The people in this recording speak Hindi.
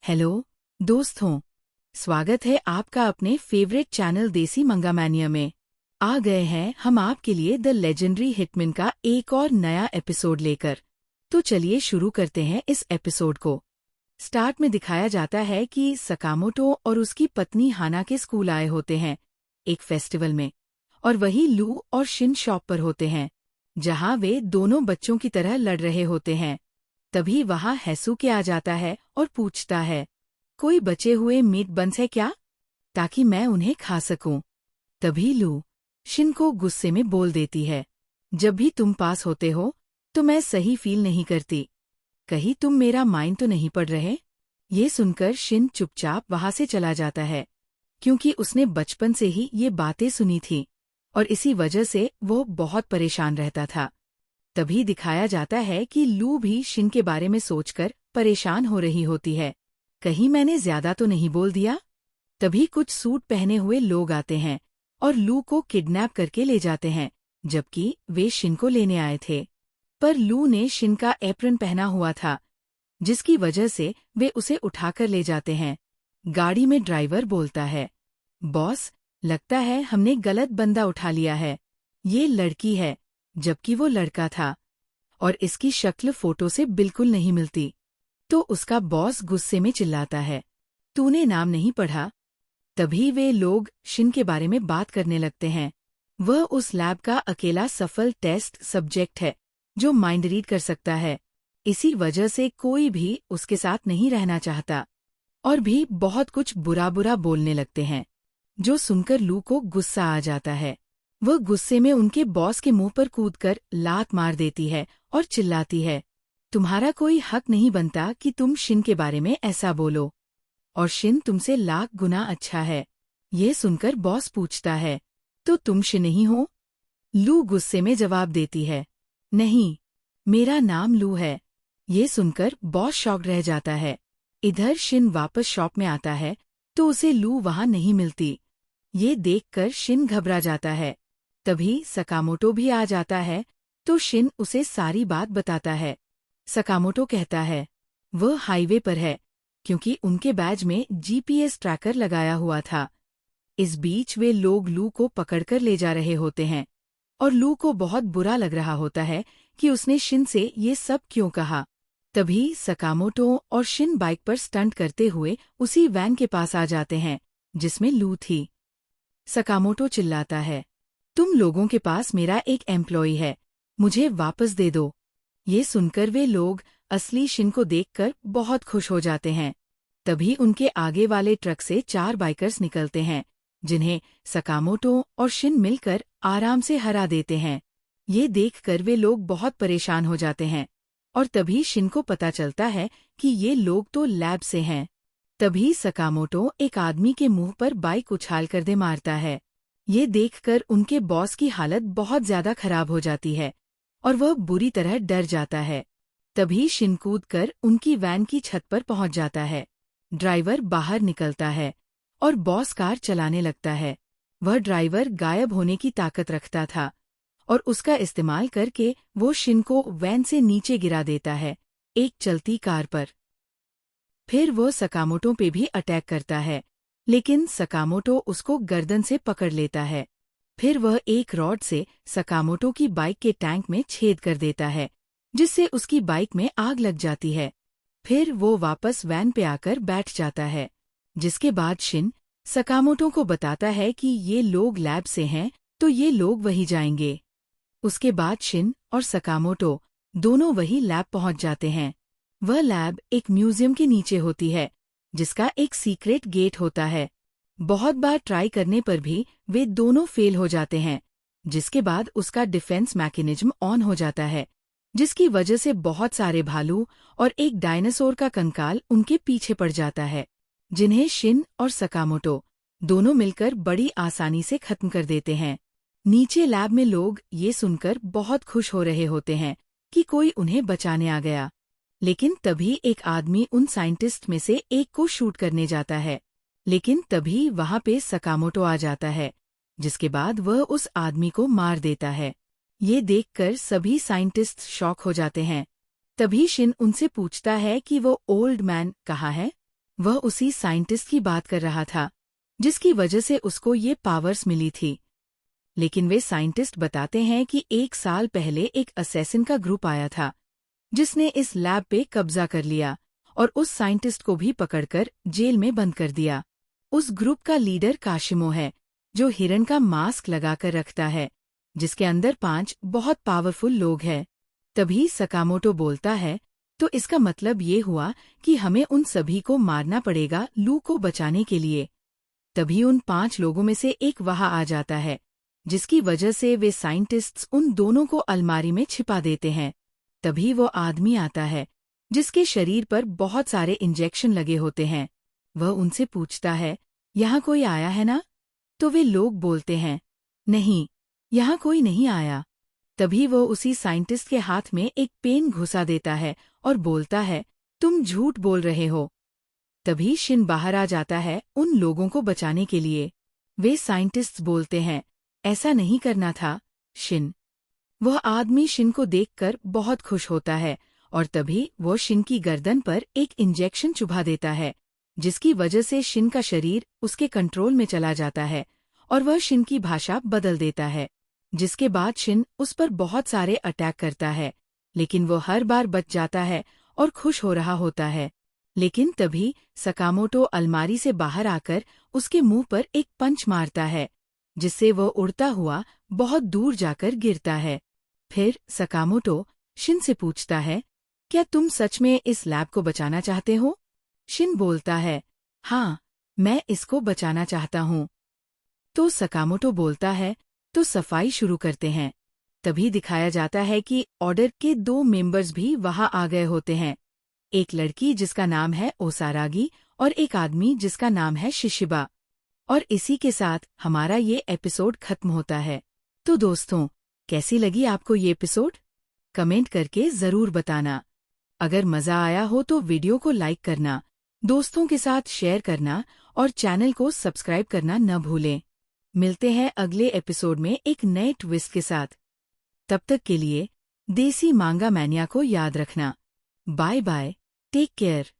हेलो दोस्तों, स्वागत है आपका अपने फेवरेट चैनल देसी मंगा मैनिया में। आ गए हैं हम आपके लिए द लेजेंडरी हिटमैन का एक और नया एपिसोड लेकर। तो चलिए शुरू करते हैं इस एपिसोड को। स्टार्ट में दिखाया जाता है कि सकामोटो और उसकी पत्नी हाना के स्कूल आए होते हैं एक फेस्टिवल में, और वही लू और शिन शॉप पर होते हैं जहां वे दोनों बच्चों की तरह लड़ रहे होते हैं। तभी वहां हैसुके आ जाता है और पूछता है, कोई बचे हुए मीट बंस है क्या, ताकि मैं उन्हें खा सकूं। तभी लू शिन को गुस्से में बोल देती है, जब भी तुम पास होते हो तो मैं सही फील नहीं करती, कहीं तुम मेरा माइंड तो नहीं पढ़ रहे। ये सुनकर शिन चुपचाप वहां से चला जाता है, क्योंकि उसने बचपन से ही ये बातें सुनी थीं और इसी वजह से वो बहुत परेशान रहता था। तभी दिखाया जाता है कि लू भी शिन के बारे में सोचकर परेशान हो रही होती है, कहीं मैंने ज्यादा तो नहीं बोल दिया। तभी कुछ सूट पहने हुए लोग आते हैं और लू को किडनैप करके ले जाते हैं, जबकि वे शिन को लेने आए थे। पर लू ने शिन का एप्रन पहना हुआ था, जिसकी वजह से वे उसे उठाकर ले जाते हैं। गाड़ी में ड्राइवर बोलता है, बॉस, लगता है हमने गलत बंदा उठा लिया है। ये लड़की है, जबकि वो लड़का था, और इसकी शक्ल फोटो से बिल्कुल नहीं मिलती। तो उसका बॉस गुस्से में चिल्लाता है, तूने नाम नहीं पढ़ा। तभी वे लोग शिन के बारे में बात करने लगते हैं। वह उस लैब का अकेला सफल टेस्ट सब्जेक्ट है जो माइंड रीड कर सकता है, इसी वजह से कोई भी उसके साथ नहीं रहना चाहता। और भी बहुत कुछ बुरा बुरा बोलने लगते हैं, जो सुनकर लू को गुस्सा आ जाता है। वह गुस्से में उनके बॉस के मुंह पर कूदकर लात मार देती है और चिल्लाती है, तुम्हारा कोई हक नहीं बनता कि तुम शिन के बारे में ऐसा बोलो, और शिन तुमसे लाख गुना अच्छा है। ये सुनकर बॉस पूछता है, तो तुम शिन नहीं हो? लू गुस्से में जवाब देती है, नहीं, मेरा नाम लू है। ये सुनकर बॉस शॉक्ड रह जाता है। इधर शिन वापस शॉप में आता है तो उसे लू वहां नहीं मिलती। ये देखकर शिन घबरा जाता है। तभी सकामोटो भी आ जाता है तो शिन उसे सारी बात बताता है। सकामोटो कहता है, वह हाईवे पर है, क्योंकि उनके बैज में जीपीएस ट्रैकर लगाया हुआ था। इस बीच वे लोग लू को पकड़कर ले जा रहे होते हैं, और लू को बहुत बुरा लग रहा होता है कि उसने शिन से ये सब क्यों कहा। तभी सकामोटो और शिन बाइक पर स्टंट करते हुए उसी वैन के पास आ जाते हैं जिसमें लू थी। सकामोटो चिल्लाता है, तुम लोगों के पास मेरा एक एम्प्लॉई है, मुझे वापस दे दो। ये सुनकर वे लोग असली शिन को देखकर बहुत खुश हो जाते हैं। तभी उनके आगे वाले ट्रक से 4 बाइकर्स निकलते हैं, जिन्हें सकामोटो और शिन मिलकर आराम से हरा देते हैं। ये देखकर वे लोग बहुत परेशान हो जाते हैं, और तभी शिन को पता चलता है कि ये लोग तो लैब से हैं। तभी सकामोटो एक आदमी के मुंह पर बाइक उछाल कर दे मारता है। ये देखकर उनके बॉस की हालत बहुत ज्यादा खराब हो जाती है, और वह बुरी तरह डर जाता है। तभी शिन कूदकर उनकी वैन की छत पर पहुंच जाता है। ड्राइवर बाहर निकलता है और बॉस कार चलाने लगता है। वह ड्राइवर गायब होने की ताकत रखता था, और उसका इस्तेमाल करके वो शिन को वैन से नीचे गिरा देता है, एक चलती कार पर। फिर वो सकामोटो पे भी अटैक करता है, लेकिन सकामोटो उसको गर्दन से पकड़ लेता है। फिर वह एक रॉड से सकामोटो की बाइक के टैंक में छेद कर देता है, जिससे उसकी बाइक में आग लग जाती है। फिर वो वापस वैन पे आकर बैठ जाता है, जिसके बाद शिन सकामोटो को बताता है कि ये लोग लैब से हैं तो ये लोग वही जाएंगे। उसके बाद शिन और सकामोटो दोनों वही लैब पहुंच जाते हैं। वह लैब एक म्यूजियम के नीचे होती है, जिसका एक सीक्रेट गेट होता है। बहुत बार ट्राई करने पर भी वे दोनों फेल हो जाते हैं, जिसके बाद उसका डिफेंस मैकेनिज्म ऑन हो जाता है, जिसकी वजह से बहुत सारे भालू और एक डायनासोर का कंकाल उनके पीछे पड़ जाता है, जिन्हें शिन और सकामोटो दोनों मिलकर बड़ी आसानी से खत्म कर देते हैं। नीचे लैब में लोग ये सुनकर बहुत खुश हो रहे होते हैं कि कोई उन्हें बचाने आ गया, लेकिन तभी एक आदमी उन साइंटिस्ट में से एक को शूट करने जाता है। लेकिन तभी वहां पे सकामोटो आ जाता है, जिसके बाद वह उस आदमी को मार देता है। ये देखकर सभी साइंटिस्ट शॉक हो जाते हैं। तभी शिन उनसे पूछता है कि वो ओल्ड मैन कहाँ है। वह उसी साइंटिस्ट की बात कर रहा था जिसकी वजह से उसको ये पावर्स मिली थी। लेकिन वे साइंटिस्ट बताते हैं कि 1 साल पहले एक असैसिन का ग्रुप आया था जिसने इस लैब पे कब्जा कर लिया और उस साइंटिस्ट को भी पकड़कर जेल में बंद कर दिया। उस ग्रुप का लीडर काशिमो है, जो हिरन का मास्क लगाकर रखता है, जिसके अंदर 5 बहुत पावरफुल लोग हैं। तभी सकामोटो बोलता है, तो इसका मतलब ये हुआ कि हमें उन सभी को मारना पड़ेगा लू को बचाने के लिए। तभी उन 5 लोगों में से एक वहां आ जाता है, जिसकी वजह से वे साइंटिस्ट्स उन दोनों को अलमारी में छिपा देते हैं। तभी वो आदमी आता है जिसके शरीर पर बहुत सारे इंजेक्शन लगे होते हैं। वह उनसे पूछता है, यहाँ कोई आया है ना? तो वे लोग बोलते हैं, नहीं, यहाँ कोई नहीं आया। तभी वो उसी साइंटिस्ट के हाथ में एक पेन घुसा देता है और बोलता है, तुम झूठ बोल रहे हो। तभी शिन बाहर आ जाता है उन लोगों को बचाने के लिए। वे साइंटिस्ट्स बोलते हैं, ऐसा नहीं करना था, शिन। वह आदमी शिन को देखकर बहुत खुश होता है और तभी वो शिन की गर्दन पर एक इंजेक्शन चुभा देता है, जिसकी वजह से शिन का शरीर उसके कंट्रोल में चला जाता है और वह शिन की भाषा बदल देता है। जिसके बाद शिन उस पर बहुत सारे अटैक करता है, लेकिन वो हर बार बच जाता है और खुश हो रहा होता है। लेकिन तभी सकामोटो अलमारी से बाहर आकर उसके मुंह पर एक पंच मारता है, जिससे वह उड़ता हुआ बहुत दूर जाकर गिरता है। फिर सकामोटो शिन से पूछता है, क्या तुम सच में इस लैब को बचाना चाहते हो? शिन बोलता है, हाँ, मैं इसको बचाना चाहता हूँ। तो सकामोटो बोलता है, तो सफाई शुरू करते हैं। तभी दिखाया जाता है कि ऑर्डर के 2 मेंबर्स भी वहां आ गए होते हैं, एक लड़की जिसका नाम है ओसारागी और एक आदमी जिसका नाम है शिशिबा। और इसी के साथ हमारा ये एपिसोड खत्म होता है। तो दोस्तों, कैसी लगी आपको ये एपिसोड? कमेंट करके ज़रूर बताना। अगर मज़ा आया हो तो वीडियो को लाइक करना, दोस्तों के साथ शेयर करना और चैनल को सब्सक्राइब करना न भूलें। मिलते हैं अगले एपिसोड में एक नए ट्विस्ट के साथ। तब तक के लिए देसी मांगा मैनिया को याद रखना। Bye bye, take care.